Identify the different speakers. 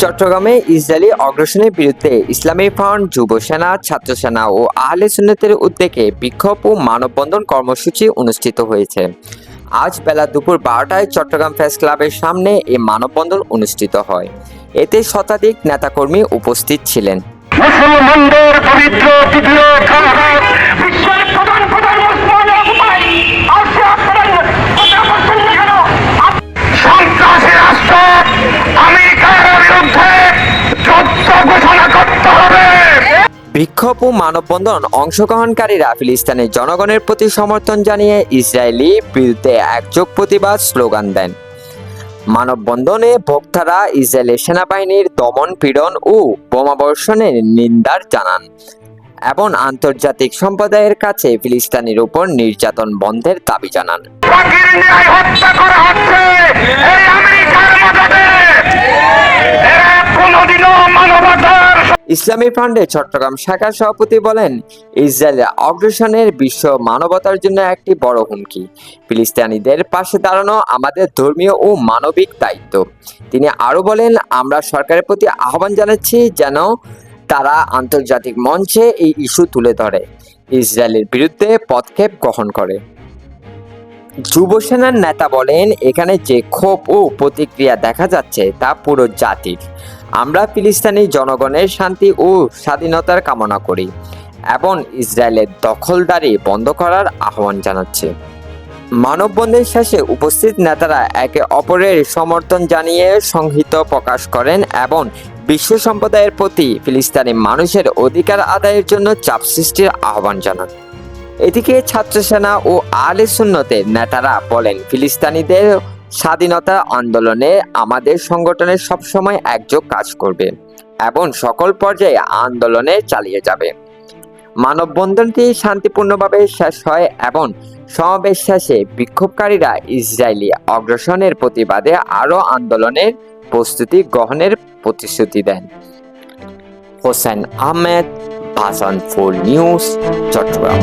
Speaker 1: চট্টগ্রামে ইসরায়েলি অগ্রাসনের বিরুদ্ধে ইসলামী ফ্রন্ট, যুব সেনা, ছাত্র সেনা ও আহলে সুন্নাতের উদ্যোগে বিক্ষোভ ও মানববন্ধন কর্মসূচি অনুষ্ঠিত হয়েছে। আজ বেলা দুপুর 12টায় চট্টগ্রাম প্রেস ক্লাবের সামনে এই মানববন্ধন অনুষ্ঠিত হয়। এতে শতাধিক নেতাকর্মী উপস্থিত ছিলেন।
Speaker 2: মুসলমানদের পবিত্র তৃতীয় খানহাত বিশ্বের প্রধান প্রধান মুসলমানের উপায় সন্ত্রাসী রাষ্ট্র আমেরিকার বিরুদ্ধে যুদ্ধ ঘোষণা করতে হবে।
Speaker 1: বিক্ষোভ ও মানববন্ধন অংশগ্রহণকারীরা ফিলিস্তিনের জনগণের প্রতি সমর্থন জানিয়ে ইসরায়েলি বিরুদ্ধে একযোগ প্রতিবাদ স্লোগান দেন। মানববন্ধনে বক্তারা ইসরায়েলের সেনাবাহিনীর দমন পীড়ন ও বোমাবর্ষণের নিন্দা জানান এবং আন্তর্জাতিক সম্প্রদায়ের কাছে ফিলিস্তিনের উপর নির্যাতন বন্ধের দাবি জানান।
Speaker 2: হত্যা করা হচ্ছে এই আমেরিকার মদদে, এরা কোনোদিনও মানবতার।
Speaker 1: ইসলামী ফ্রন্টের চট্টগ্রাম শাখার সভাপতি বলেন, ইসরায়েলের অগ্রাসনের বিশ্ব মানবতার জন্য একটি বড় হুমকি। ফিলিস্তিনিদের পাশে দাঁড়ানো আমাদের ধর্মীয় ও মানবিক দায়িত্ব। তিনি আরও বলেন, আমরা সরকারের প্রতি আহ্বান জানাচ্ছি যেন তারা আন্তর্জাতিক মঞ্চে এই ইস্যু তুলে ধরে, ইসরায়েলের বিরুদ্ধে পদক্ষেপ গ্রহণ করে। যুব সেনার নেতা বলেন, এখানে যে ক্ষোভ ও প্রতিক্রিয়া দেখা যাচ্ছে তা পুরো জাতির। আমরা ফিলিস্তিনি জনগণের শান্তি ও স্বাধীনতার কামনা করি এবং ইসরায়েলের দখলদারি বন্ধ করার আহ্বান জানাচ্ছি। মানববন্ধন শেষে উপস্থিত নেতারা একে অপরের সমর্থন জানিয়ে সংহতি প্রকাশ করেন এবং বিশ্ব সম্প্রদায়ের প্রতি ফিলিস্তিনি মানুষের অধিকার আদায়ের জন্য চাপ সৃষ্টির আহ্বান জানান। এদিকে ছাত্র সেনা ও আহলে সুন্নতের নেতারা বলেন, ফিলিস্তিনিদের স্বাধীনতা আন্দোলনে আমাদের সংগঠনের সবসময় একযোগ কাজ করবে এবং সকল পর্যায়ে আন্দোলনে চালিয়ে যাবে। মানববন্ধনটি শান্তিপূর্ণভাবে শেষ হয় এবং সমাবেশ শেষে বিক্ষোভকারীরা ইসরায়েলি অগ্রাসনের প্রতিবাদে আরও আন্দোলনের প্রস্তুতি গ্রহণের প্রতিশ্রুতি দেন। হোসেন আহমেদ, ভাসান 4 নিউজ, চট্টগ্রাম।